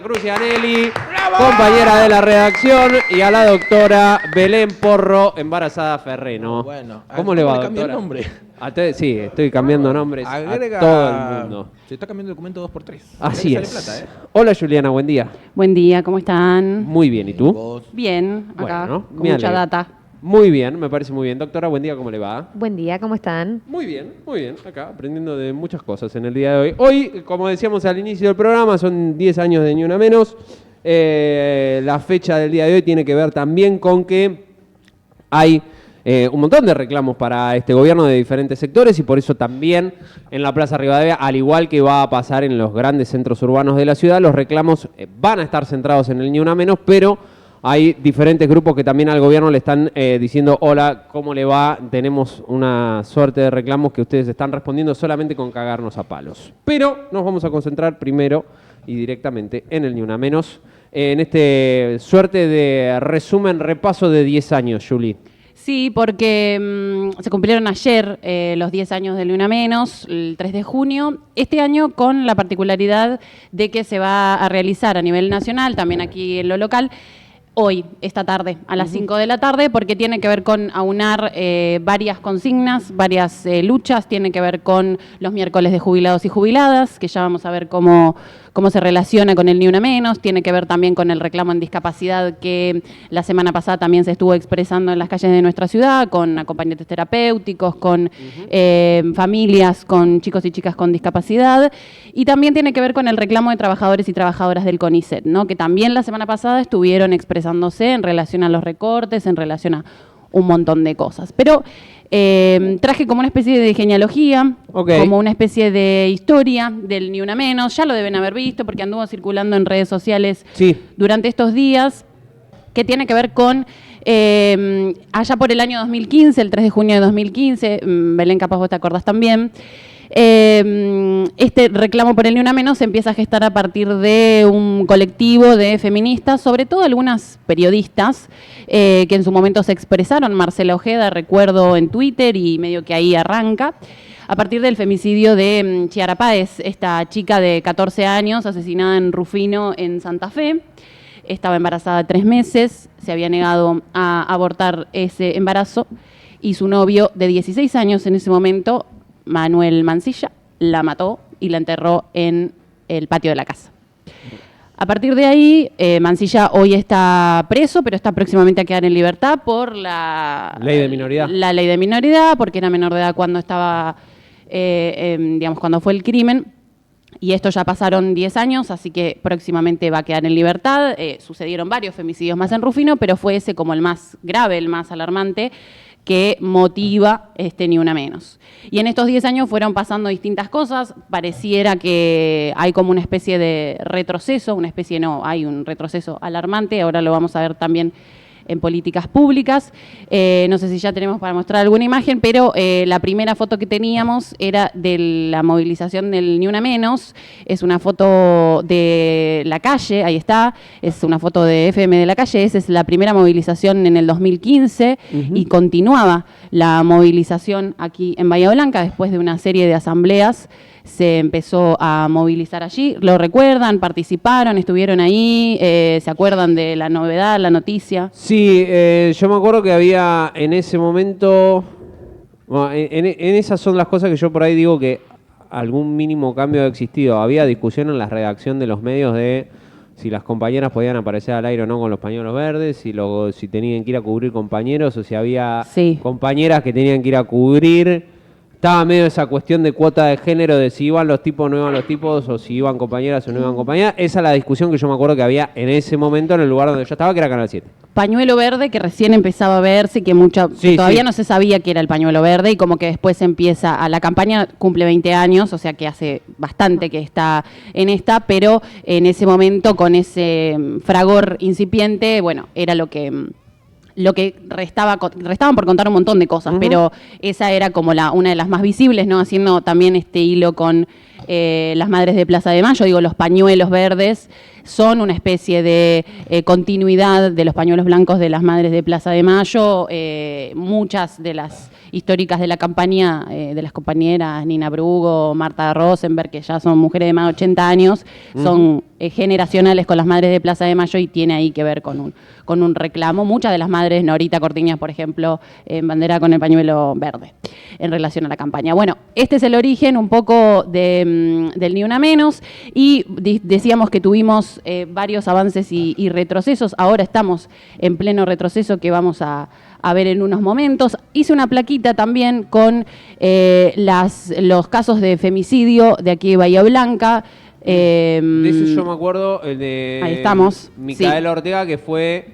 Crucianelli, compañera de la redacción, y a la doctora Belén Porro, embarazada Ferreno. Bueno, ¿Cómo le va, le cambié el doctora? nombre? Sí, estoy cambiando nombres Agrega... a todo el mundo. Se está cambiando el documento 2x3. Así Sale es. plata, ¿eh? Hola Juliana, buen día. Buen día, ¿cómo están? Muy bien, ¿y tú? Vos. Bien, acá, Bueno, con me mucha alegro. data. Muy bien, me parece muy bien. Doctora, buen día, ¿cómo le va? Buen día, ¿cómo están? Muy bien, acá aprendiendo de muchas cosas en el día de hoy. Hoy, como decíamos al inicio del programa, son 10 años de Ni Una Menos. La fecha del día de hoy tiene que ver también con que hay un montón de reclamos para este gobierno de diferentes sectores y por eso también en la Plaza Rivadavia, al igual que va a pasar en los grandes centros urbanos de la ciudad, los reclamos van a estar centrados en el Ni Una Menos, pero hay diferentes grupos que también al gobierno le están diciendo, hola, ¿cómo le va? Tenemos una suerte de reclamos que ustedes están respondiendo solamente con cagarnos a palos. Pero nos vamos a concentrar primero y directamente en el Ni Una Menos, en este suerte de resumen, repaso de 10 años, Juli. Sí, porque se cumplieron ayer los 10 años del Ni Una Menos, el 3 de junio. Este año con la particularidad de que se va a realizar a nivel nacional, también aquí en lo local, hoy, esta tarde, a las 5 de la tarde, porque tiene que ver con aunar varias consignas, varias luchas, tiene que ver con los miércoles de jubilados y jubiladas, que ya vamos a ver cómo se relaciona con el Ni Una Menos, tiene que ver también con el reclamo en discapacidad que la semana pasada también se estuvo expresando en las calles de nuestra ciudad, con acompañantes terapéuticos, con familias, con chicos y chicas con discapacidad, y también tiene que ver con el reclamo de trabajadores y trabajadoras del CONICET, ¿no? Que también la semana pasada estuvieron expresándose en relación a los recortes, en relación a un montón de cosas. Pero traje como una especie de genealogía, como una especie de historia del Ni Una Menos. Ya lo deben haber visto porque anduvo circulando en redes sociales durante estos días, que tiene que ver con allá por el año 2015, el 3 de junio de 2015, Belén, capaz vos te acordás también. Este reclamo por el Ni Una Menos se empieza a gestar a partir de un colectivo de feministas, sobre todo algunas periodistas que en su momento se expresaron. Marcela Ojeda, recuerdo en Twitter, y medio que ahí arranca, a partir del femicidio de Chiara Páez, esta chica de 14 años asesinada en Rufino, en Santa Fe. Estaba embarazada 3 meses, se había negado a abortar ese embarazo y su novio de 16 años en ese momento, Manuel Mancilla, la mató y la enterró en el patio de la casa. A partir de ahí, Mancilla hoy está preso, pero está próximamente a quedar en libertad por la ley de minoridad. La ley de minoridad, porque era menor de edad cuando estaba, digamos, cuando fue el crimen. Y esto ya pasaron 10 años, así que próximamente va a quedar en libertad. Sucedieron varios femicidios más en Rufino, pero fue ese como el más grave, el más alarmante, que motiva este Ni Una Menos. Y en estos 10 años fueron pasando distintas cosas, pareciera que hay como una especie de retroceso, hay un retroceso alarmante, ahora lo vamos a ver también en políticas públicas. No sé si ya tenemos para mostrar alguna imagen, pero la primera foto que teníamos era de la movilización del Ni Una Menos. Es una foto de la calle, ahí está, es una foto de FM de la calle. Esa es la primera movilización en el 2015 y continuaba la movilización aquí en Bahía Blanca después de una serie de asambleas. Se empezó a movilizar allí. ¿Lo recuerdan? ¿Participaron? ¿Estuvieron ahí? ¿Se acuerdan de la novedad, la noticia? Sí, yo me acuerdo que había en ese momento... Bueno, en esas son las cosas que yo por ahí digo que algún mínimo cambio ha existido. Había discusión en la redacción de los medios de si las compañeras podían aparecer al aire o no con los pañuelos verdes, si tenían que ir a cubrir compañeros o si había compañeras que tenían que ir a cubrir. Estaba medio esa cuestión de cuota de género, de si iban los tipos o no iban los tipos, o si iban compañeras o no iban compañeras. Esa es la discusión que yo me acuerdo que había en ese momento en el lugar donde yo estaba, que era Canal 7. Pañuelo verde, que recién empezaba a verse, que todavía no se sabía que era el pañuelo verde, y como que después empieza, a la campaña cumple 20 años, o sea que hace bastante que está en esta, pero en ese momento, con ese fragor incipiente, bueno, era lo que restaban por contar un montón de cosas, pero esa era como una de las más visibles, ¿no? Haciendo también este hilo con las madres de Plaza de Mayo. Digo, los pañuelos verdes son una especie de continuidad de los pañuelos blancos de las madres de Plaza de Mayo. Muchas de las históricas de la campaña, de las compañeras Nina Brugo, Marta Rosenberg, que ya son mujeres de más de 80 años, son generacionales con las madres de Plaza de Mayo y tiene ahí que ver con un reclamo. Muchas de las madres, Norita Cortiñas, por ejemplo, en bandera con el pañuelo verde, en relación a la campaña. Bueno, este es el origen un poco del Ni Una Menos, y decíamos que tuvimos varios avances y retrocesos. Ahora estamos en pleno retroceso que vamos a ver en unos momentos. Hice una plaquita también con los casos de femicidio de aquí de Bahía Blanca. De eso yo me acuerdo, el de ahí estamos, Micaela Ortega, que fue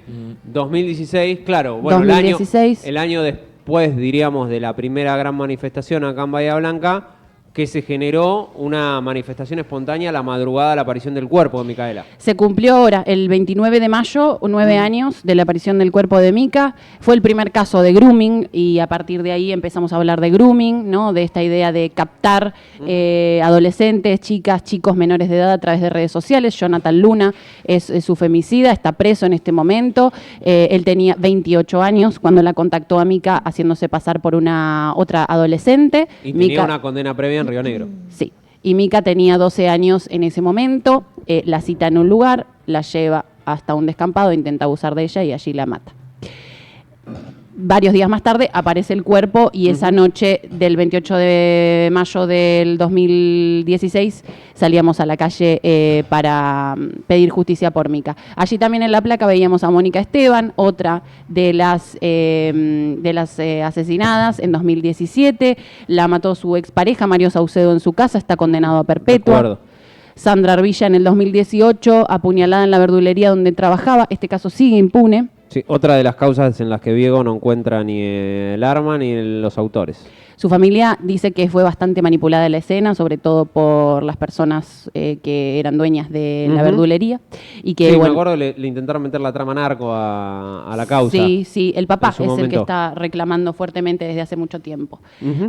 2016, claro, bueno, 2016. El año después, diríamos, de la primera gran manifestación acá en Bahía Blanca, que se generó una manifestación espontánea a la madrugada de la aparición del cuerpo de Micaela. Se cumplió ahora, el 29 de mayo, 9 años de la aparición del cuerpo de Mica. Fue el primer caso de grooming y a partir de ahí empezamos a hablar de grooming, ¿no? De esta idea de captar adolescentes, chicas, chicos menores de edad a través de redes sociales. Jonathan Luna es su femicida, está preso en este momento. Él tenía 28 años cuando la contactó a Mica haciéndose pasar por una otra adolescente. Y tenía una condena previa en Río Negro. Sí, y Mica tenía 12 años en ese momento, la cita en un lugar, la lleva hasta un descampado, intenta abusar de ella y allí la mata. Varios días más tarde aparece el cuerpo y esa noche del 28 de mayo del 2016 salíamos a la calle para pedir justicia por Mica. Allí también en la placa veíamos a Mónica Esteban, otra de las asesinadas en 2017. La mató su expareja Mario Saucedo en su casa, está condenado a perpetua. Recuerdo. Sandra Arbilla en el 2018, apuñalada en la verdulería donde trabajaba. Este caso sigue impune. Sí, otra de las causas en las que Diego no encuentra ni el arma ni los autores. Su familia dice que fue bastante manipulada la escena, sobre todo por las personas que eran dueñas de la verdulería. Y que, sí, bueno, me acuerdo, le intentaron meter la trama narco a la causa. Sí, el papá es momento. el que está reclamando fuertemente desde hace mucho tiempo.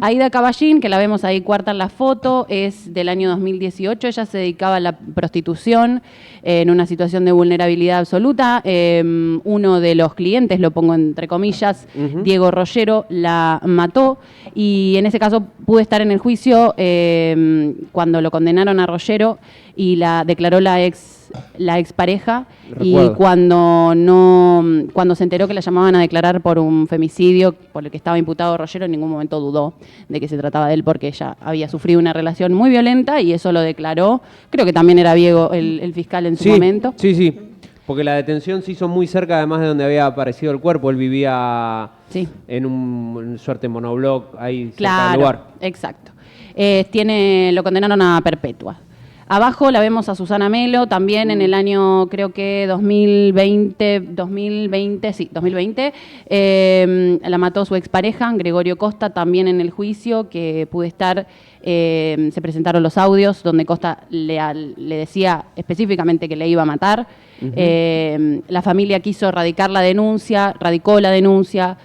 Aida Caballín, que la vemos ahí cuarta en la foto, es del año 2018. Ella se dedicaba a la prostitución en una situación de vulnerabilidad absoluta. Uno de los clientes, lo pongo entre comillas, Diego Rollero, la mató. Y en ese caso pude estar en el juicio cuando lo condenaron a Rollero y la declaró la expareja. Y cuando se enteró que la llamaban a declarar por un femicidio por el que estaba imputado Rollero, en ningún momento dudó de que se trataba de él, porque ella había sufrido una relación muy violenta y eso lo declaró. Creo que también era Diego el fiscal en su momento. Sí. Porque la detención se hizo muy cerca, además de donde había aparecido el cuerpo. Él vivía en un suerte monobloc ahí cerca del lugar. Exacto. Lo condenaron a perpetua. Abajo la vemos a Susana Melo, también en el año, creo que 2020, la mató su expareja, Gregorio Costa, también en el juicio que pude estar. Se presentaron los audios donde Costa le decía específicamente que le iba a matar. La familia quiso radicó la denuncia.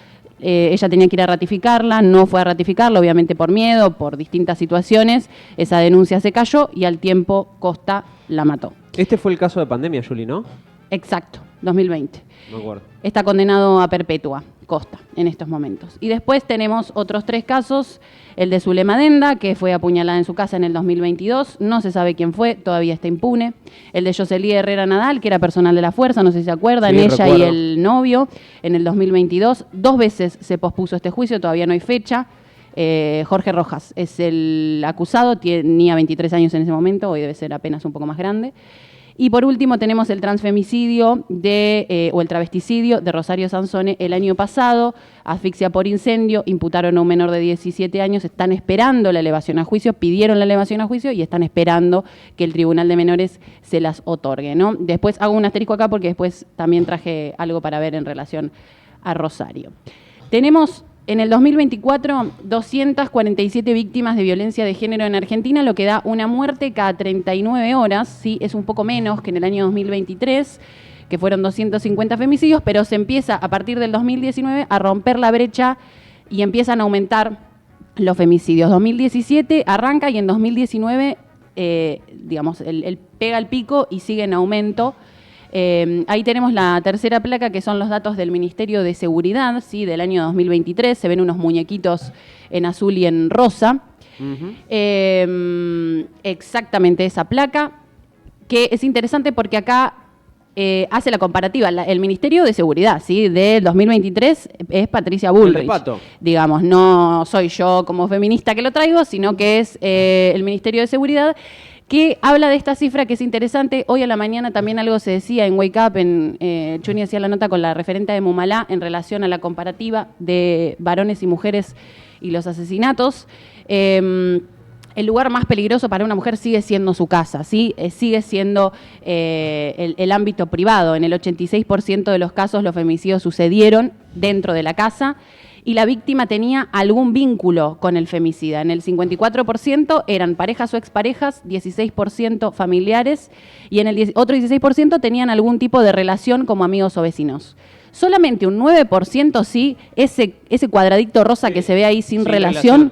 Ella tenía que ir a ratificarla, no fue a ratificarla, obviamente por miedo, por distintas situaciones. Esa denuncia se cayó y al tiempo Costa la mató. Este fue el caso de pandemia, Juli, ¿no? Exacto, 2020. Me acuerdo. Está condenado a perpetua, Costa, en estos momentos. Y después tenemos otros 3 casos. El de Zulema Denda, que fue apuñalada en su casa en el 2022. No se sabe quién fue, todavía está impune. El de Jocelyn Herrera Nadal, que era personal de la Fuerza, no sé si se acuerdan, sí, ella recuerdo. y el novio, en el 2022. 2 veces se pospuso este juicio, todavía no hay fecha. Jorge Rojas es el acusado, tenía 23 años en ese momento, hoy debe ser apenas un poco más grande. Y por último tenemos el transfemicidio o el travesticidio de Rosario Sansone el año pasado, asfixia por incendio, imputaron a un menor de 17 años, están esperando la elevación a juicio, pidieron la elevación a juicio y están esperando que el Tribunal de Menores se las otorgue, ¿no? Después hago un asterisco acá porque después también traje algo para ver en relación a Rosario. Tenemos en el 2024, 247 víctimas de violencia de género en Argentina, lo que da una muerte cada 39 horas, ¿sí? Es un poco menos que en el año 2023, que fueron 250 femicidios, pero se empieza a partir del 2019 a romper la brecha y empiezan a aumentar los femicidios. 2017 arranca y en 2019, él pega el pico y sigue en aumento. Ahí tenemos la tercera placa, que son los datos del Ministerio de Seguridad, ¿sí? Del año 2023. Se ven unos muñequitos en azul y en rosa. Exactamente esa placa, que es interesante porque acá hace la comparativa. El Ministerio de Seguridad, ¿sí? Del 2023 es Patricia Bullrich. Digamos, no soy yo como feminista que lo traigo, sino que es el Ministerio de Seguridad, que habla de esta cifra que es interesante. Hoy a la mañana también algo se decía en Wake Up, Chuni hacía la nota con la referente de Mumalá en relación a la comparativa de varones y mujeres y los asesinatos. El lugar más peligroso para una mujer sigue siendo su casa, ¿sí? Sigue siendo el ámbito privado. En el 86% de los casos los femicidios sucedieron dentro de la casa y la víctima tenía algún vínculo con el femicida. En el 54% eran parejas o exparejas, 16% familiares y en el otro 16% tenían algún tipo de relación como amigos o vecinos. Solamente un 9% sí, ese cuadradito rosa que se ve ahí sin relación.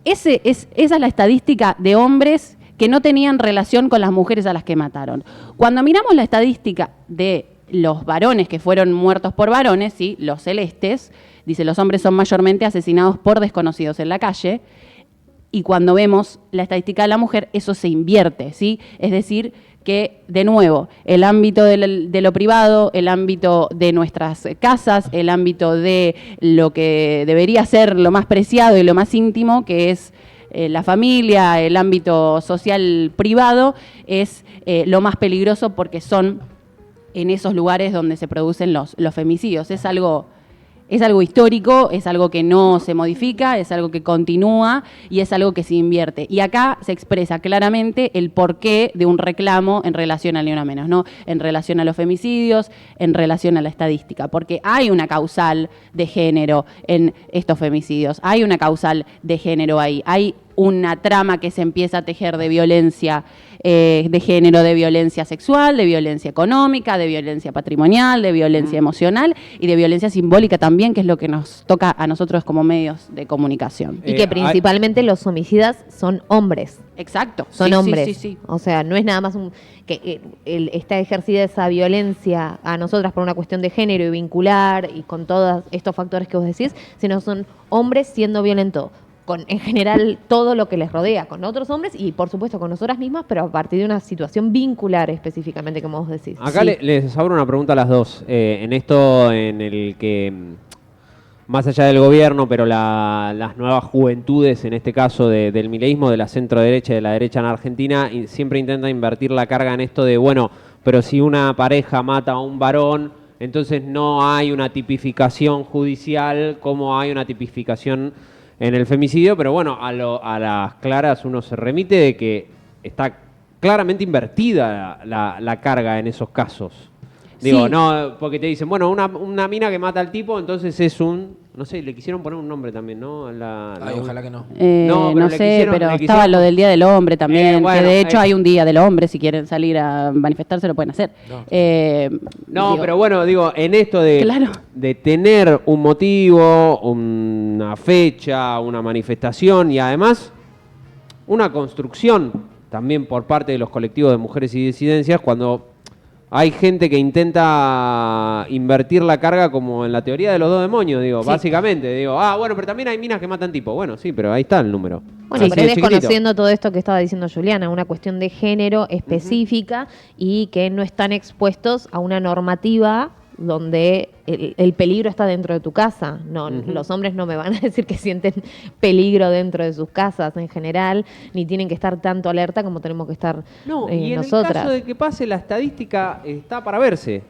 Esa es la estadística de hombres que no tenían relación con las mujeres a las que mataron. Cuando miramos la estadística de los varones que fueron muertos por varones, ¿sí? Los celestes, dice, los hombres son mayormente asesinados por desconocidos en la calle, y cuando vemos la estadística de la mujer, eso se invierte, ¿sí? Es decir, que, de nuevo, el ámbito de lo privado, el ámbito de nuestras casas, el ámbito de lo que debería ser lo más preciado y lo más íntimo, que es la familia, el ámbito social privado, es lo más peligroso porque son en esos lugares donde se producen los femicidios. Es algo histórico, es algo que no se modifica, es algo que continúa y es algo que se invierte. Y acá se expresa claramente el porqué de un reclamo en relación al Ni Una Menos, ¿no? En relación a los femicidios, en relación a la estadística, porque hay una causal de género en estos femicidios, hay una causal de género ahí, hay una trama que se empieza a tejer de violencia de género, de violencia sexual, de violencia económica, de violencia patrimonial, de violencia emocional y de violencia simbólica también, que es lo que nos toca a nosotros como medios de comunicación. Y que principalmente los homicidas son hombres. Exacto. Son hombres. Sí. O sea, no es nada más está ejercida esa violencia a nosotras por una cuestión de género y vincular y con todos estos factores que vos decís, sino son hombres siendo violentos. En general todo lo que les rodea, con otros hombres y por supuesto con nosotras mismas, pero a partir de una situación vincular específicamente, como vos decís. Acá les abro una pregunta a las dos. En esto en el que, más allá del gobierno, pero las nuevas juventudes, en este caso del mileísmo, de la centro-derecha y de la derecha en Argentina, siempre intentan invertir la carga en esto de, bueno, pero si una pareja mata a un varón, entonces no hay una tipificación judicial como hay una tipificación en el femicidio, pero bueno, a las claras uno se remite de que está claramente invertida la carga en esos casos. Digo, no, porque te dicen, bueno, una mina que mata al tipo, entonces es no sé, le quisieron poner un nombre también, ¿no? Ojalá que no. No sé, pero estaba lo del Día del Hombre también, bueno, que de hecho hay un Día del Hombre, si quieren salir a manifestarse lo pueden hacer. Pero bueno, digo, en esto de tener un motivo, una fecha, una manifestación y además una construcción también por parte de los colectivos de mujeres y disidencias, cuando hay gente que intenta invertir la carga como en la teoría de los dos demonios, básicamente. Bueno, pero también hay minas que matan tipo. Bueno, sí, pero ahí está el número. Bueno, pero es desconociendo todo esto que estaba diciendo Juliana, una cuestión de género específica y que no están expuestos a una normativa donde el peligro está dentro de tu casa. No, los hombres no me van a decir que sienten peligro dentro de sus casas en general, ni tienen que estar tanto alerta como tenemos que estar y nosotras. En el caso de que pase, la estadística está para verse.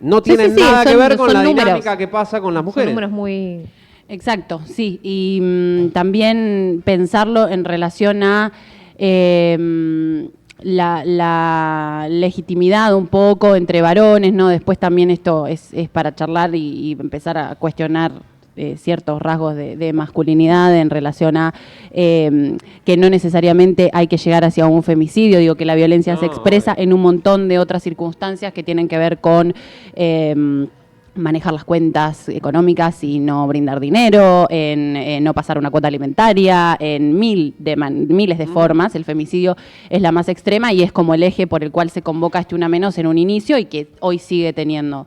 No tiene nada que ver con la dinámica que pasa con las mujeres. Son números muy... Exacto, sí. Y también pensarlo en relación a la legitimidad un poco entre varones, ¿no? Después también esto es para charlar y empezar a cuestionar ciertos rasgos de masculinidad en relación a que no necesariamente hay que llegar hacia un femicidio. Digo que la violencia se expresa en un montón de otras circunstancias que tienen que ver con manejar las cuentas económicas y no brindar dinero, en no pasar una cuota alimentaria, en miles de formas. El femicidio es la más extrema y es como el eje por el cual se convoca este Una Menos en un inicio y que hoy sigue teniendo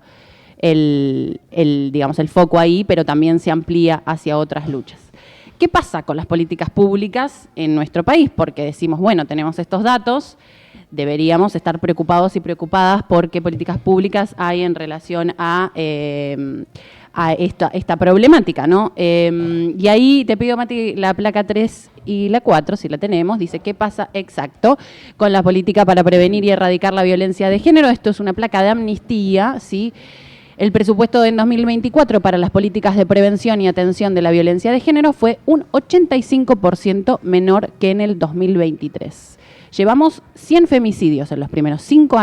digamos, el foco ahí, pero también se amplía hacia otras luchas. ¿Qué pasa con las políticas públicas en nuestro país? Porque decimos, bueno, tenemos estos datos, deberíamos estar preocupados y preocupadas por qué políticas públicas hay en relación a esta problemática, ¿no? Y ahí te pido, Mati, la placa 3 y la 4, si la tenemos, dice qué pasa exacto con la política para prevenir y erradicar la violencia de género. Esto es una placa de amnistía, ¿sí? El presupuesto en 2024 para las políticas de prevención y atención de la violencia de género fue un 85% menor que en el 2023. Llevamos 100 femicidios en los primeros 5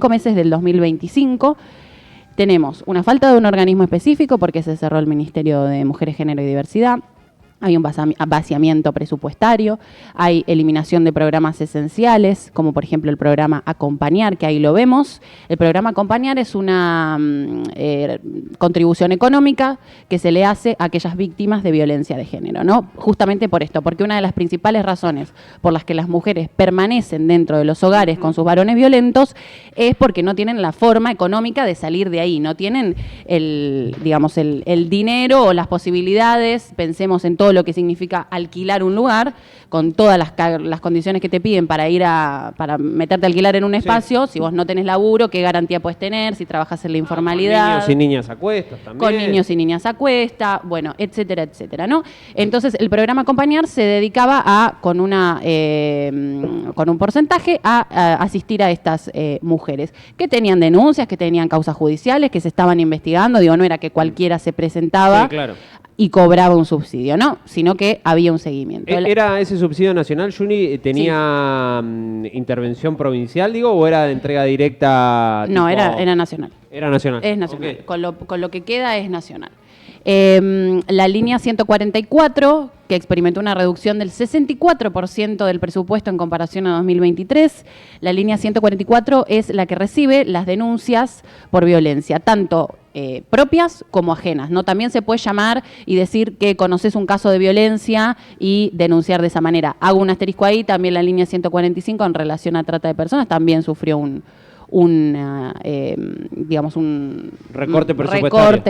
meses del 2025. Tenemos una falta de un organismo específico porque se cerró el Ministerio de Mujeres, Género y Diversidad. Hay un vaciamiento presupuestario, hay eliminación de programas esenciales, como por ejemplo el programa Acompañar, que ahí lo vemos. El programa Acompañar es una contribución económica que se le hace a aquellas víctimas de violencia de género, ¿no? Justamente por esto, porque una de las principales razones por las que las mujeres permanecen dentro de los hogares con sus varones violentos es porque no tienen la forma económica de salir de ahí, no tienen el dinero o las posibilidades. Pensemos en todo lo que significa alquilar un lugar, con todas las condiciones que te piden para meterte a alquilar en un espacio. Sí. Si vos no tenés laburo, ¿qué garantía puedes tener? Si trabajas en la informalidad. Con niños y niñas a cuestas también. Con niños y niñas a cuestas, bueno, etcétera, etcétera, ¿no? Entonces, el programa Acompañar se dedicaba con un porcentaje a asistir a estas mujeres que tenían denuncias, que tenían causas judiciales, que se estaban investigando. Digo, no era que cualquiera se presentaba. Sí, claro. Y cobraba un subsidio, ¿no? Sino que había un seguimiento. ¿Era ese subsidio nacional, Juni? ¿Tenía intervención provincial, digo, o era de entrega directa? No, era nacional. Era nacional. Es nacional. Okay. Con lo que queda es nacional. La línea 144, que experimentó una reducción del 64% del presupuesto en comparación a 2023. La línea 144 es la que recibe las denuncias por violencia, tanto propias como ajenas, ¿no? También se puede llamar y decir que conoces un caso de violencia y denunciar de esa manera. Hago un asterisco ahí, también la línea 145 en relación a trata de personas también sufrió un recorte presupuestario.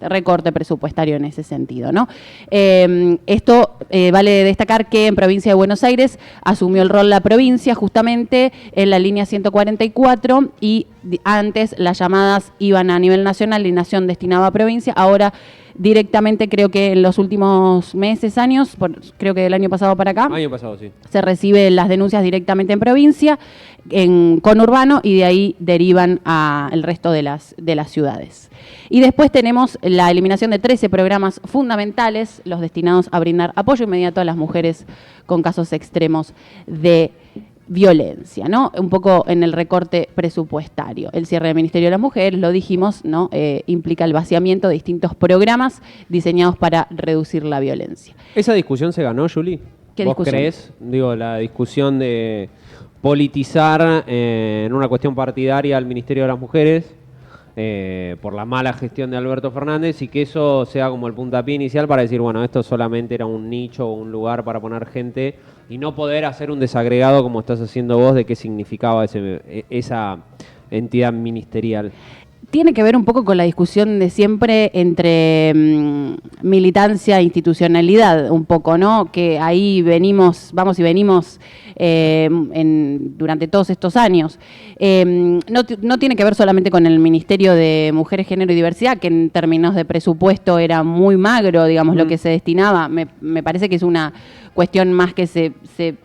Recorte presupuestario en ese sentido, ¿no? Esto vale destacar que en Provincia de Buenos Aires asumió el rol la provincia justamente en la línea 144 y antes las llamadas iban a nivel nacional y Nación destinaba a provincia. Ahora directamente, creo que en los últimos meses, años, creo que del año pasado para acá, año pasado, sí, se reciben las denuncias directamente en provincia, en conurbano, y de ahí derivan al resto de las ciudades. Y después tenemos la eliminación de 13 programas fundamentales, los destinados a brindar apoyo inmediato a las mujeres con casos extremos de violencia, ¿no? Un poco en el recorte presupuestario. El cierre del Ministerio de las Mujeres, lo dijimos, ¿no? Implica el vaciamiento de distintos programas diseñados para reducir la violencia. ¿Esa discusión se ganó, Juli? ¿Qué ¿Vos discusión? crees? Digo, la discusión de politizar en una cuestión partidaria al Ministerio de las Mujeres por la mala gestión de Alberto Fernández, y que eso sea como el puntapié inicial para decir, bueno, esto solamente era un nicho o un lugar para poner gente y no poder hacer un desagregado como estás haciendo vos de qué significaba esa entidad ministerial. Tiene que ver un poco con la discusión de siempre entre militancia e institucionalidad, un poco, ¿no? Que ahí vamos y venimos durante todos estos años. No tiene que ver solamente con el Ministerio de Mujeres, Género y Diversidad, que en términos de presupuesto era muy magro, digamos, lo que se destinaba. Me parece que es una cuestión más que se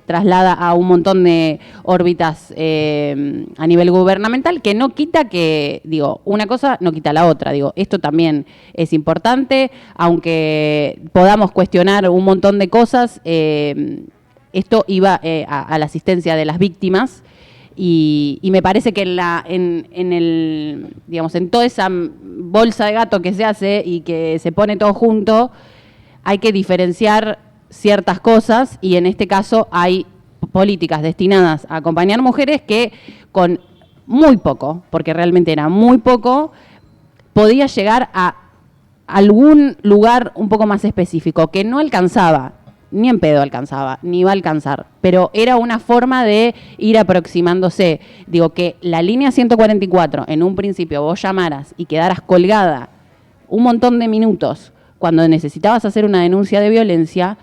traslada a un montón de órbitas a nivel gubernamental, que no quita que, digo, una cosa no quita la otra. Digo, esto también es importante, aunque podamos cuestionar un montón de cosas, esto iba a la asistencia de las víctimas. Y me parece que en toda esa bolsa de gato que se hace y que se pone todo junto, hay que diferenciar ciertas cosas, y en este caso hay políticas destinadas a acompañar mujeres que con muy poco, porque realmente era muy poco, podía llegar a algún lugar un poco más específico, que no alcanzaba, ni en pedo alcanzaba, ni va a alcanzar, pero era una forma de ir aproximándose. Digo, que la línea 144, en un principio vos llamaras y quedaras colgada un montón de minutos cuando necesitabas hacer una denuncia de violencia,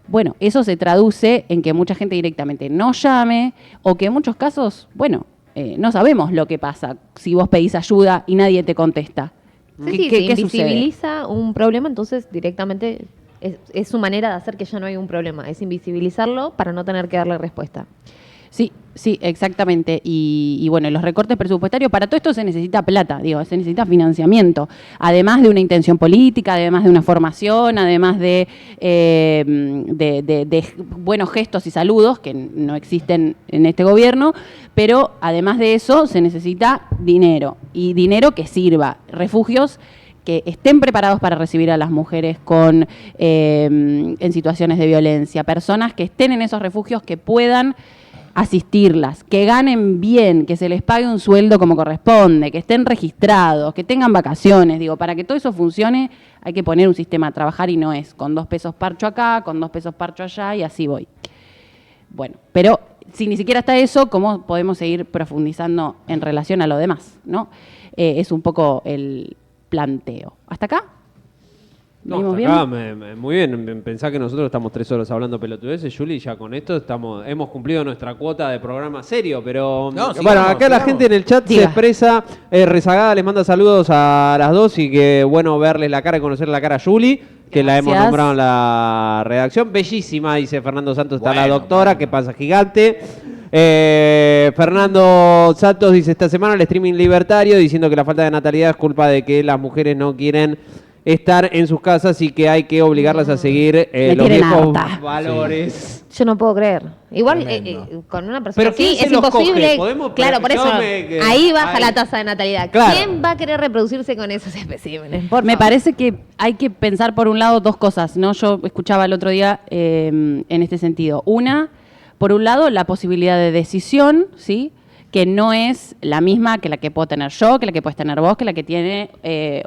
bueno, eso se traduce en que mucha gente directamente no llame, o que en muchos casos, bueno, no sabemos lo que pasa si vos pedís ayuda y nadie te contesta. Sí, se invisibiliza un problema, entonces directamente es su manera de hacer que ya no hay un problema, es invisibilizarlo para no tener que darle respuesta. Sí, sí, exactamente. Y bueno, los recortes presupuestarios, para todo esto se necesita plata, digo, se necesita financiamiento, además de una intención política, además de una formación, además de buenos gestos y saludos que no existen en este gobierno, pero además de eso se necesita dinero, y dinero que sirva, refugios que estén preparados para recibir a las mujeres en situaciones de violencia, personas que estén en esos refugios que puedan asistirlas, que ganen bien, que se les pague un sueldo como corresponde, que estén registrados, que tengan vacaciones. Digo, para que todo eso funcione hay que poner un sistema a trabajar, y no es con 2 pesos parcho acá, con 2 pesos parcho allá y así voy. Bueno, pero si ni siquiera está eso, ¿cómo podemos seguir profundizando en relación a lo demás, ¿no? Es un poco el planteo. ¿Hasta acá? No, hasta acá, muy bien. Pensá que nosotros estamos 3 horas hablando pelotudeces, Juli, ya con esto hemos cumplido nuestra cuota de programa serio, pero no, bueno, acá la gente en el chat se expresa, Rezagada les manda saludos a las dos, y que bueno verles la cara y conocer la cara a Juli, que la hemos nombrado en la redacción. Bellísima, dice Fernando Santos, está la doctora, que pasa gigante. Fernando Santos dice, esta semana el streaming libertario, diciendo que la falta de natalidad es culpa de que las mujeres no quieren estar en sus casas y que hay que obligarlas a seguir los viejos valores. Sí. Yo no puedo creer. Igual con una persona así es imposible. Claro, por eso ahí baja la tasa de natalidad. Claro. ¿Quién va a querer reproducirse con esos especímenes? Me parece que hay que pensar por un lado 2 cosas, ¿no? Yo escuchaba el otro día en este sentido. Una, por un lado, la posibilidad de decisión, ¿sí?, que no es la misma que la que puedo tener yo, que la que puedes tener vos, que la que tiene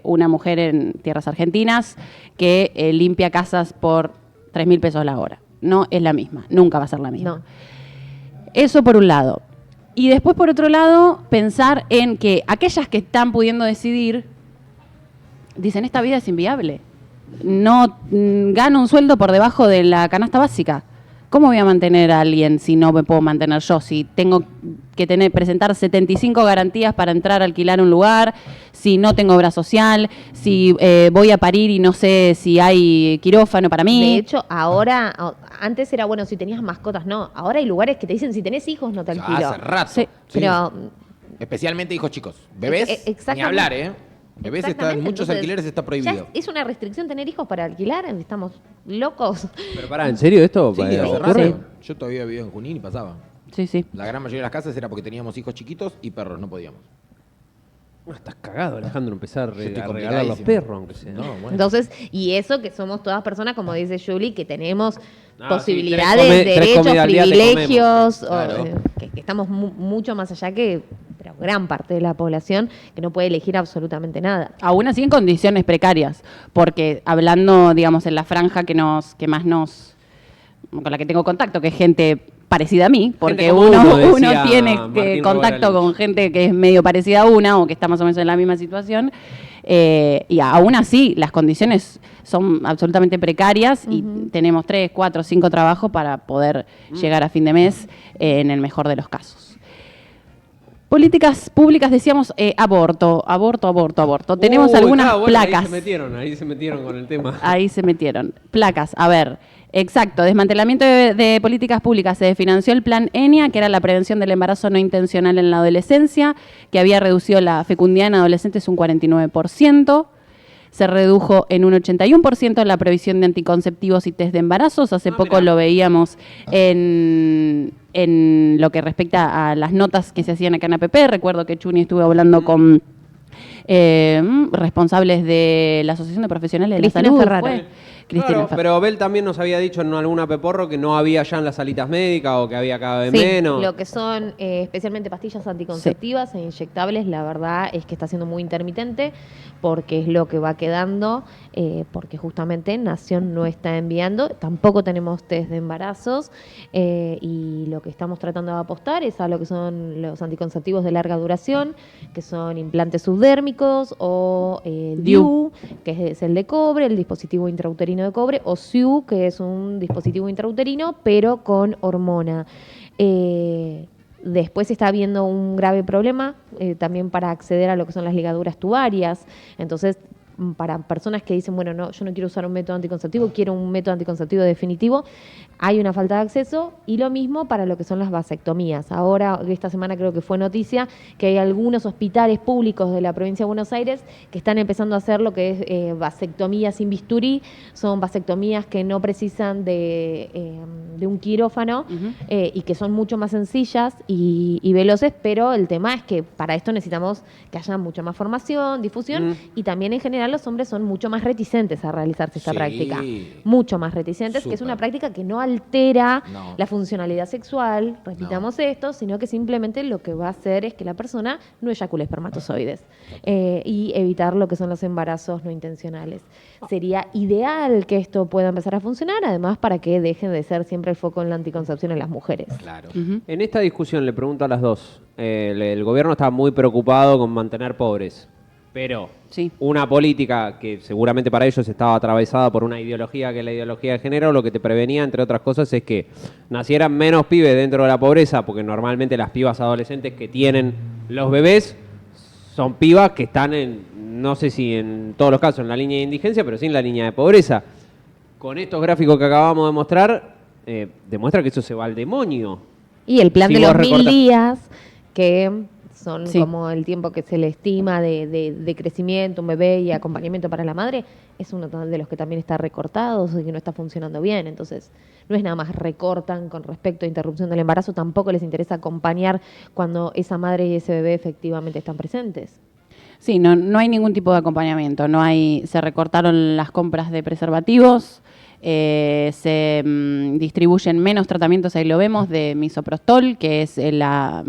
una mujer en tierras argentinas que limpia casas por 3.000 pesos la hora. No es la misma, nunca va a ser la misma. No. Eso por un lado. Y después, por otro lado, pensar en que aquellas que están pudiendo decidir dicen, esta vida es inviable. No gano un sueldo por debajo de la canasta básica. ¿Cómo voy a mantener a alguien si no me puedo mantener yo? Si tengo que presentar 75 garantías para entrar a alquilar un lugar, si no tengo obra social, si voy a parir y no sé si hay quirófano para mí. De hecho, ahora, antes era bueno si tenías mascotas, no. Ahora hay lugares que te dicen si tenés hijos no te alquilo. Hace rato. Sí. Pero, especialmente hijos chicos. Bebés, ni hablar, ¿eh? Bebés en muchos alquileres está prohibido. ¿Es una restricción tener hijos para alquilar? ¿Estamos locos? Pero pará, ¿en serio esto? Sí, hace rato. Yo todavía vivía en Junín y pasaba. Sí, sí. La gran mayoría de las casas era porque teníamos hijos chiquitos y perros, no podíamos. Estás cagado, Alejandro, empezar a regalar a los perros, aunque sea. No, bueno. Entonces, y eso que somos todas personas, como dice Julie, que tenemos posibilidades, sí, derechos, privilegios, claro. Que estamos mucho más allá que gran parte de la población que no puede elegir absolutamente nada. Aún así en condiciones precarias, porque hablando, digamos, en la franja con la que tengo contacto, que es gente parecida a mí, porque uno tiene contacto con gente que es medio parecida a una o que está más o menos en la misma situación, y aún así las condiciones son absolutamente precarias y tenemos 3, 4, 5 trabajos para poder llegar a fin de mes en el mejor de los casos. Políticas públicas, decíamos, aborto. Tenemos algunas placas. Ahí se metieron con el tema. Ahí se metieron. Placas, a ver. Exacto, desmantelamiento de políticas públicas. Se financió el plan ENIA, que era la prevención del embarazo no intencional en la adolescencia, que había reducido la fecundidad en adolescentes un 49%. Se redujo en un 81% la previsión de anticonceptivos y test de embarazos. Hace poco lo veíamos en lo que respecta a las notas que se hacían acá en APP. Recuerdo que Chuni estuvo hablando con responsables de la Asociación de Profesionales de Cristina la Salud. Ferraro. Cristina Claro, Ferro. pero Bel también nos había dicho en alguna Peporro que no había ya en las salitas médicas o que había cada vez menos. Lo que son especialmente pastillas anticonceptivas e inyectables, la verdad es que está siendo muy intermitente porque es lo que va quedando, porque justamente Nación no está enviando, tampoco tenemos test de embarazos y lo que estamos tratando de apostar es a lo que son los anticonceptivos de larga duración, que son implantes subdérmicos o DIU, que es el de cobre, el dispositivo intrauterino de cobre, o SIU, que es un dispositivo intrauterino pero con hormona. Después está habiendo un grave problema también para acceder a lo que son las ligaduras tubarias. Entonces, para personas que dicen, bueno, no, yo no quiero usar un método anticonceptivo, quiero un método anticonceptivo definitivo, hay una falta de acceso, y lo mismo para lo que son las vasectomías. Ahora, esta semana creo que fue noticia que hay algunos hospitales públicos de la provincia de Buenos Aires que están empezando a hacer lo que es vasectomías sin bisturí. Son vasectomías que no precisan de un quirófano y que son mucho más sencillas y veloces, pero el tema es que para esto necesitamos que haya mucha más formación, difusión, y también en general los hombres son mucho más reticentes a realizarse esta práctica. Mucho más reticentes, que es una práctica que no altera la funcionalidad sexual, repitamos esto, sino que simplemente lo que va a hacer es que la persona no eyacule espermatozoides y evitar lo que son los embarazos no intencionales. Sería ideal que esto pueda empezar a funcionar, además para que dejen de ser siempre el foco en la anticoncepción en las mujeres. Claro. En esta discusión le pregunto a las dos, el gobierno está muy preocupado con mantener pobres, pero una política que seguramente para ellos estaba atravesada por una ideología que es la ideología de género, lo que te prevenía, entre otras cosas, es que nacieran menos pibes dentro de la pobreza, porque normalmente las pibas adolescentes que tienen los bebés son pibas que están no sé si en todos los casos en la línea de indigencia, pero sí en la línea de pobreza. Con estos gráficos que acabamos de mostrar, demuestra que eso se va al demonio. Y el plan de los 1000 días, que son como el tiempo que se le estima de crecimiento, un bebé y acompañamiento para la madre, es uno de los que también está recortado y que no está funcionando bien. Entonces, no es nada más recortan con respecto a interrupción del embarazo, tampoco les interesa acompañar cuando esa madre y ese bebé efectivamente están presentes. Sí, no hay ningún tipo de acompañamiento. Se recortaron las compras de preservativos, se distribuyen menos tratamientos, ahí lo vemos, de misoprostol, que es las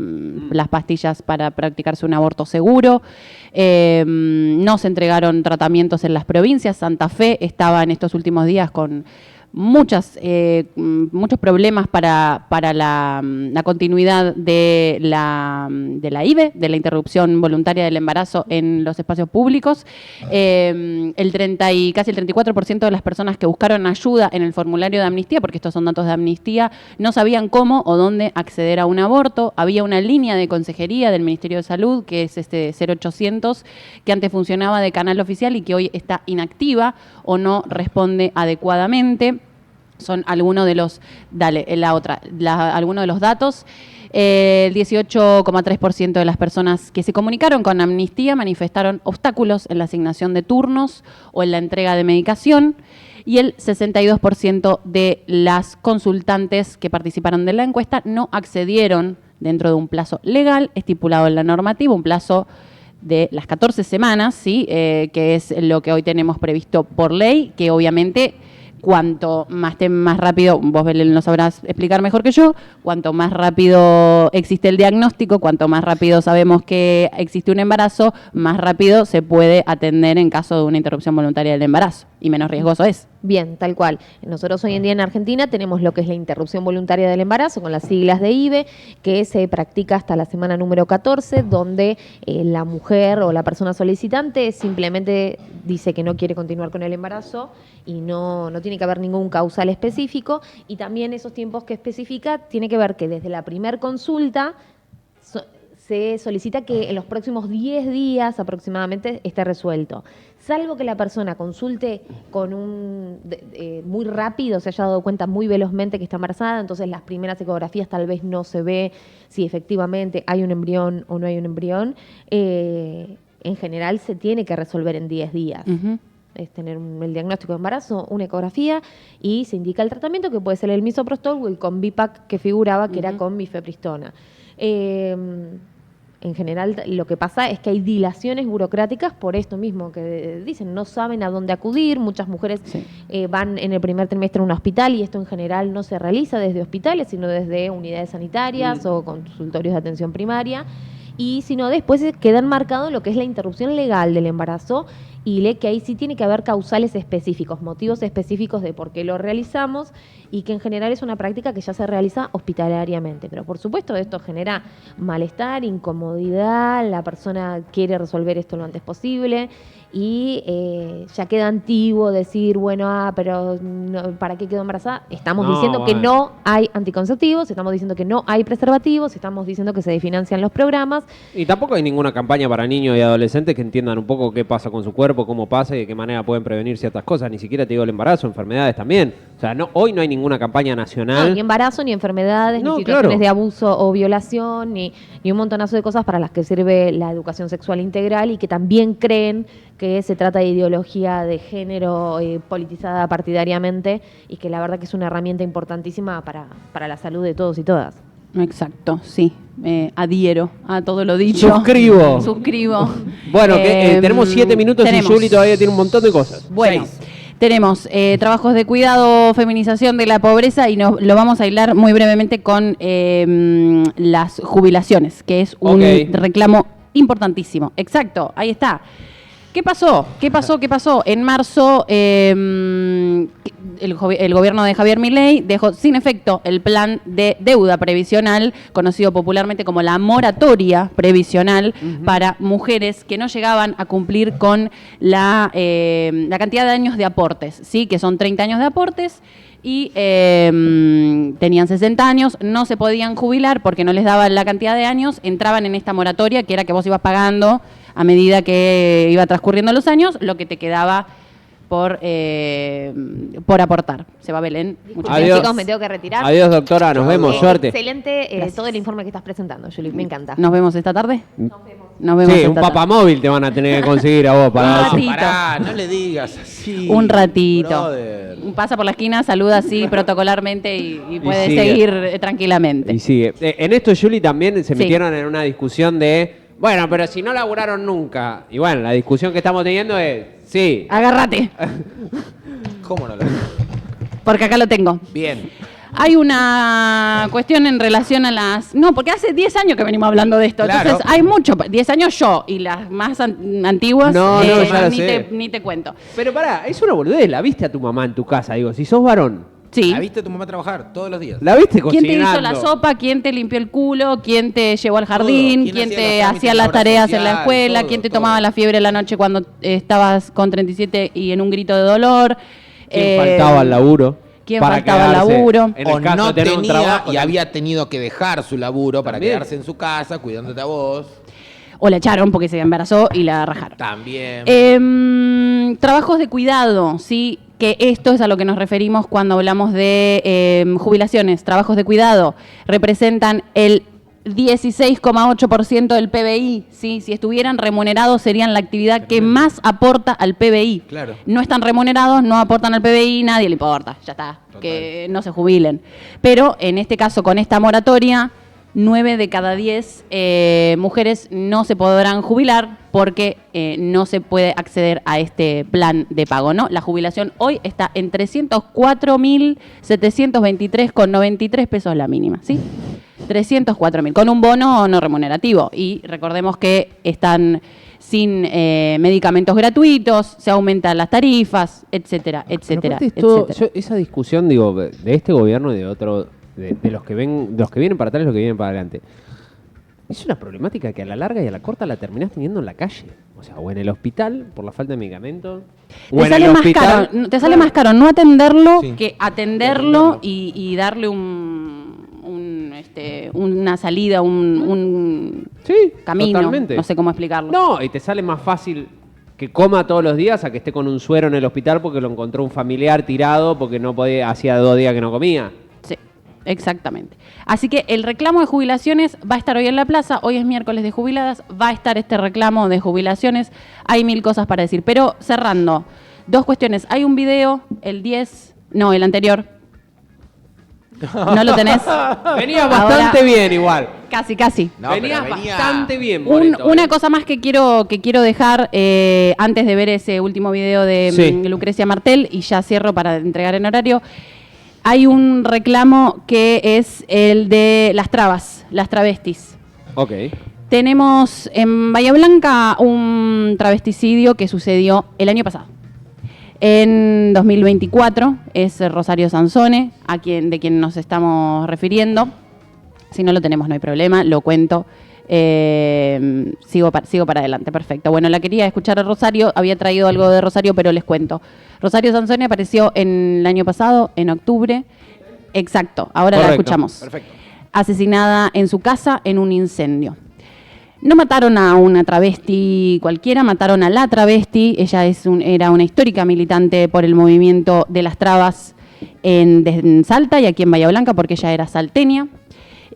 pastillas para practicarse un aborto seguro. No se entregaron tratamientos en las provincias. Santa Fe estaba en estos últimos días con muchos problemas para la continuidad de la IVE, de la interrupción voluntaria del embarazo en los espacios públicos. Casi el 34% de las personas que buscaron ayuda en el formulario de amnistía, porque estos son datos de amnistía, no sabían cómo o dónde acceder a un aborto. Había una línea de consejería del Ministerio de Salud, que es 0800, que antes funcionaba de canal oficial y que hoy está inactiva o no responde adecuadamente. Son algunos de los, algunos de los datos. El 18,3% de las personas que se comunicaron con Amnistía manifestaron obstáculos en la asignación de turnos o en la entrega de medicación, y el 62% de las consultantes que participaron de la encuesta no accedieron dentro de un plazo legal estipulado en la normativa, un plazo de las 14 semanas, ¿sí? Que es lo que hoy tenemos previsto por ley, que obviamente cuanto más rápido, vos Belén lo sabrás explicar mejor que yo, cuanto más rápido existe el diagnóstico, cuanto más rápido sabemos que existe un embarazo, más rápido se puede atender en caso de una interrupción voluntaria del embarazo, y menos riesgoso es. Bien, tal cual. Nosotros hoy en día en Argentina tenemos lo que es la interrupción voluntaria del embarazo, con las siglas de IVE, que se practica hasta la semana número 14, donde la mujer o la persona solicitante simplemente dice que no quiere continuar con el embarazo y no tiene que haber ningún causal específico, y también esos tiempos que especifica tiene que ver que desde la primer consulta se solicita que en los próximos 10 días aproximadamente esté resuelto. Salvo que la persona consulte con muy rápido, se haya dado cuenta muy velozmente que está embarazada, entonces las primeras ecografías tal vez no se ve si efectivamente hay un embrión o no hay un embrión. En general se tiene que resolver en 10 días. Es tener el diagnóstico de embarazo, una ecografía, y se indica el tratamiento, que puede ser el misoprostol o el Convipac que figuraba, que era con mifepristona. En general, lo que pasa es que hay dilaciones burocráticas por esto mismo que dicen, no saben a dónde acudir, muchas mujeres van en el primer trimestre a un hospital y esto en general no se realiza desde hospitales, sino desde unidades sanitarias o consultorios de atención primaria, y sino después quedan marcados lo que es la interrupción legal del embarazo y que ahí sí tiene que haber causales específicos, motivos específicos de por qué lo realizamos y que en general es una práctica que ya se realiza hospitalariamente. Pero por supuesto esto genera malestar, incomodidad, la persona quiere resolver esto lo antes posible y ya queda antiguo decir, bueno, pero no, ¿para qué quedó embarazada? Estamos diciendo que no hay anticonceptivos, estamos diciendo que no hay preservativos, estamos diciendo que se desfinancian los programas. Y tampoco hay ninguna campaña para niños y adolescentes que entiendan un poco qué pasa con su cuerpo, cómo pasa y de qué manera pueden prevenir ciertas cosas. Ni siquiera te digo el embarazo, enfermedades también. O sea, hoy no hay ninguna campaña nacional. No, ni embarazo, ni enfermedades, ni situaciones de abuso o violación, ni un montonazo de cosas para las que sirve la educación sexual integral y que también creen que se trata de ideología de género politizada partidariamente y que la verdad que es una herramienta importantísima para la salud de todos y todas. Exacto, sí. Adhiero a todo lo dicho. Suscribo. Bueno, tenemos 7 minutos y Juli todavía tiene un montón de cosas. Bueno. 6. Tenemos trabajos de cuidado, feminización de la pobreza y lo vamos a hilar muy brevemente con las jubilaciones, que es un reclamo importantísimo. Exacto, ahí está. ¿Qué pasó? En marzo, el gobierno de Javier Milei dejó sin efecto el plan de deuda previsional, conocido popularmente como la moratoria previsional, para mujeres que no llegaban a cumplir con la cantidad de años de aportes, ¿sí? Que son 30 años de aportes. Y tenían 60 años, no se podían jubilar porque no les daban la cantidad de años, entraban en esta moratoria que era que vos ibas pagando a medida que iba transcurriendo los años, lo que te quedaba por aportar. Se va Belén. Adiós. Chicos, me tengo que retirar. Adiós, doctora, nos vemos, suerte. Excelente todo el informe que estás presentando, Juli, me encanta. ¿Nos vemos esta tarde? Nos vemos. Sí, un papamóvil te van a tener que conseguir a vos para un ratito. No le digas así. Un ratito. Brother. Pasa por la esquina, saluda así protocolarmente y puede seguir tranquilamente. Y sigue. En esto, Juli, también se metieron en una discusión de, bueno, pero si no laburaron nunca. Y bueno, la discusión que estamos teniendo es, sí. Agárrate. ¿Cómo no lo Porque acá lo tengo. Bien. Hay una cuestión en relación a las... No, porque hace 10 años que venimos hablando de esto. Claro. Entonces, hay mucho. 10 años yo y las más antiguas ni te cuento. Pero pará, es una boludez. La viste a tu mamá en tu casa, digo, si sos varón. Sí. ¿La viste a tu mamá trabajar todos los días? ¿La viste cocinando? ¿Quién te hizo la sopa? ¿Quién te limpió el culo? ¿Quién te llevó al jardín? ¿Quién te hacía las tareas en la escuela? ¿Quién te tomaba la fiebre la noche cuando estabas con 37 y en un grito de dolor? ¿Quién faltaba al laburo? ¿Quién faltaba al laburo? O no tenía y había tenido que dejar su laburo para quedarse en su casa cuidándote a vos. O la echaron porque se embarazó y la rajaron. También. Trabajos de cuidado, ¿sí? Que esto es a lo que nos referimos cuando hablamos de jubilaciones. Trabajos de cuidado representan el 16,8% del PBI, ¿sí? Si estuvieran remunerados serían la actividad que más aporta al PBI. Claro. No están remunerados, no aportan al PBI, nadie le importa, ya está, Total. que no se jubilen. Pero en este caso, con esta moratoria, 9 de cada 10 mujeres no se podrán jubilar porque no se puede acceder a este plan de pago, ¿no? La jubilación hoy está en 304.723,93 pesos la mínima, ¿sí? 304.000, con un bono no remunerativo. Y recordemos que están sin medicamentos gratuitos, se aumentan las tarifas, etcétera, etcétera, etcétera. Esa discusión, digo, de este gobierno y de otro, de los que vienen para atrás y los que vienen para adelante, es una problemática que a la larga y a la corta la terminás teniendo en la calle. O sea, o en el hospital por la falta de medicamentos. Te sale más caro no atenderlo que atenderlo y darle una salida, un camino. Totalmente. No sé cómo explicarlo. No, y te sale más fácil que coma todos los días a que esté con un suero en el hospital porque lo encontró un familiar tirado porque no podía, hacía 2 días que no comía. Sí, exactamente. Así que el reclamo de jubilaciones va a estar hoy en la plaza. Hoy es miércoles de jubiladas. Va a estar este reclamo de jubilaciones. Hay 1000 cosas para decir. Pero cerrando, 2 cuestiones. Hay un video, el anterior. ¿No lo tenés? Venías bastante bien igual. Casi. No, Venías venía bastante bien, Moreto, Una cosa más que quiero dejar antes de ver ese último video de Lucrecia Martel, y ya cierro para entregar en horario. Hay un reclamo que es el de las trabas, las travestis. Ok. Tenemos en Bahía Blanca un travesticidio que sucedió el año pasado. En 2024 es Rosario Sansone, de quien nos estamos refiriendo. Si no lo tenemos, no hay problema, lo cuento. Sigo para adelante, perfecto. Bueno, la quería escuchar a Rosario, había traído algo de Rosario, pero les cuento. Rosario Sansone apareció el año pasado, en octubre. Exacto, ahora la escuchamos. Perfecto. Asesinada en su casa en un incendio. No mataron a una travesti cualquiera, mataron a la travesti. Ella era una histórica militante por el movimiento de las trabas en Salta y aquí en Bahía Blanca, porque ella era salteña.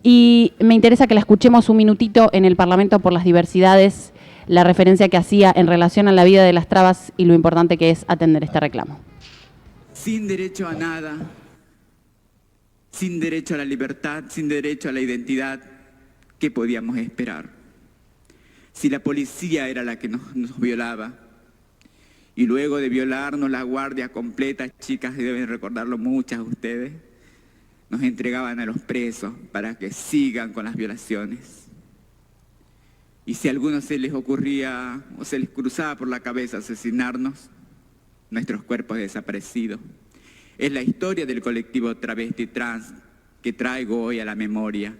Y me interesa que la escuchemos un minutito en el Parlamento por las Diversidades, la referencia que hacía en relación a la vida de las trabas y lo importante que es atender este reclamo. Sin derecho a nada, sin derecho a la libertad, sin derecho a la identidad, ¿qué podíamos esperar? Si la policía era la que nos violaba, y luego de violarnos la guardia completa, chicas, deben recordarlo muchas de ustedes, nos entregaban a los presos para que sigan con las violaciones. Y si a algunos se les ocurría o se les cruzaba por la cabeza asesinarnos, nuestros cuerpos desaparecidos. Es la historia del colectivo travesti trans que traigo hoy a la memoria,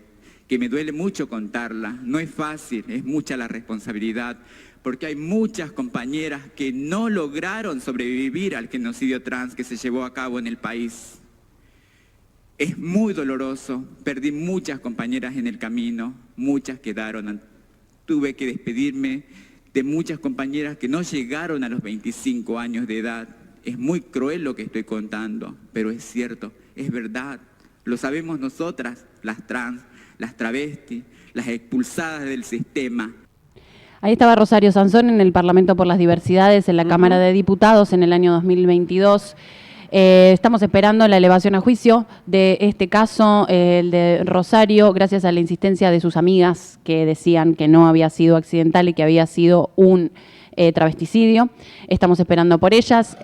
que me duele mucho contarla. No es fácil, es mucha la responsabilidad, porque hay muchas compañeras que no lograron sobrevivir al genocidio trans que se llevó a cabo en el país. Es muy doloroso, perdí muchas compañeras en el camino, muchas quedaron. Tuve que despedirme de muchas compañeras que no llegaron a los 25 años de edad. Es muy cruel lo que estoy contando, pero es cierto, es verdad. Lo sabemos nosotras, las trans, las travestis, las expulsadas del sistema. Ahí estaba Rosario Sansone en el Parlamento por las Diversidades, en la Cámara de Diputados en el año 2022. Estamos esperando la elevación a juicio de este caso, el de Rosario, gracias a la insistencia de sus amigas que decían que no había sido accidental y que había sido un travesticidio. Estamos esperando por ellas,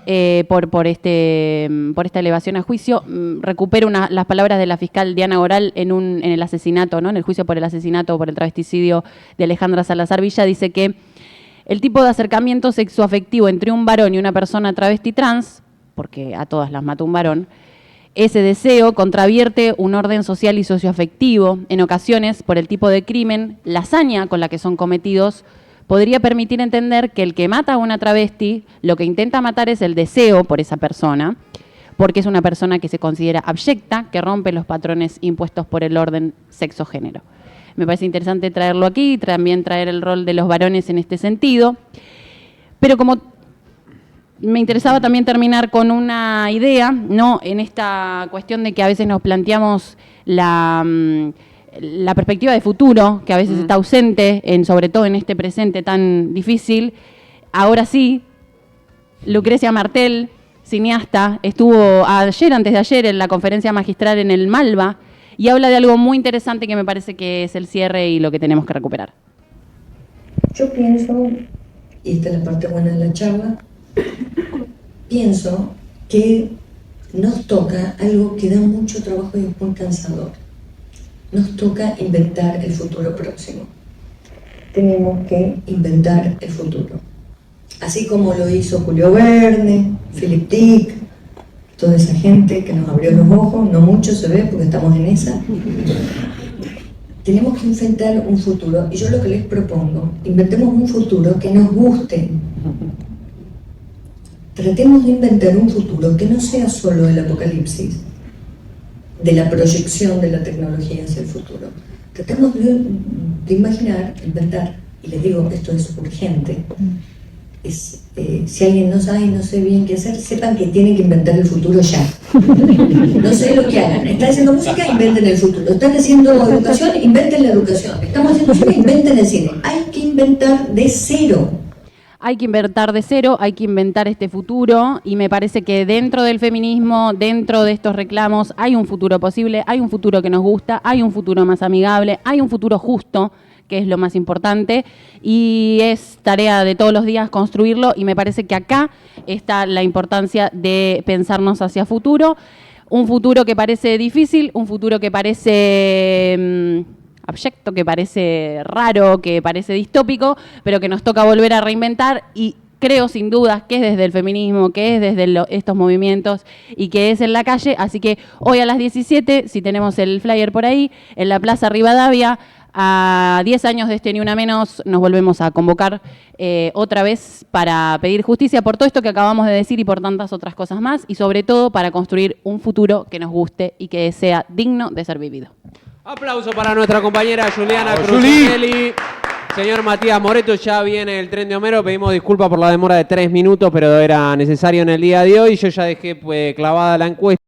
por esta elevación a juicio. Recupero las palabras de la fiscal Diana Goral en el asesinato, ¿no? En el juicio por el asesinato, por el travesticidio de Alejandra Salazar Villa. Dice que el tipo de acercamiento sexoafectivo entre un varón y una persona travesti trans, porque a todas las mató un varón, ese deseo contravierte un orden social y socioafectivo. En ocasiones, por el tipo de crimen, la hazaña con la que son cometidos, podría permitir entender que el que mata a una travesti, lo que intenta matar es el deseo por esa persona, porque es una persona que se considera abyecta, que rompe los patrones impuestos por el orden sexo-género. Me parece interesante traerlo aquí y también traer el rol de los varones en este sentido. Pero como me interesaba también terminar con una idea, ¿no? En esta cuestión de que a veces nos planteamos la perspectiva de futuro, que a veces está ausente, sobre todo en este presente tan difícil. Ahora sí, Lucrecia Martel, cineasta, estuvo antes de ayer, en la conferencia magistral en el Malva, y habla de algo muy interesante que me parece que es el cierre y lo que tenemos que recuperar. Yo pienso, y esta es la parte buena de la charla, pienso que nos toca algo que da mucho trabajo y es muy cansador. Nos toca inventar el futuro próximo. Tenemos que inventar el futuro. Así como lo hizo Julio Verne, Philip Dick, toda esa gente que nos abrió los ojos, no mucho se ve porque estamos en esa. Tenemos que inventar un futuro, y yo lo que les propongo, inventemos un futuro que nos guste. Tratemos de inventar un futuro que no sea solo el apocalipsis, de la proyección de la tecnología hacia el futuro. Tratemos de imaginar, inventar, y les digo, esto es urgente. Si alguien no sabe y no sé bien qué hacer, sepan que tienen que inventar el futuro ya. No sé lo que hagan. Están haciendo música, inventen el futuro. Están haciendo educación, inventen la educación. Estamos haciendo cine, inventen el cine. Hay que inventar de cero. hay que inventar de cero, hay que inventar este futuro y me parece que dentro del feminismo, dentro de estos reclamos, hay un futuro posible, hay un futuro que nos gusta, hay un futuro más amigable, hay un futuro justo, que es lo más importante, y es tarea de todos los días construirlo y me parece que acá está la importancia de pensarnos hacia futuro, un futuro que parece difícil, un futuro que parece abyecto, que parece raro, que parece distópico, pero que nos toca volver a reinventar y creo sin dudas que es desde el feminismo, que es desde estos movimientos y que es en la calle. Así que hoy a las 17, si tenemos el flyer por ahí, en la Plaza Rivadavia, a 10 años de Ni Una Menos, nos volvemos a convocar otra vez para pedir justicia por todo esto que acabamos de decir y por tantas otras cosas más, y sobre todo para construir un futuro que nos guste y que sea digno de ser vivido. Aplauso para nuestra compañera Juliana Crucinelli. Señor Matías Moreto, ya viene el tren de Homero. Pedimos disculpas por la demora de 3 minutos, pero era necesario en el día de hoy. Yo ya dejé clavada la encuesta.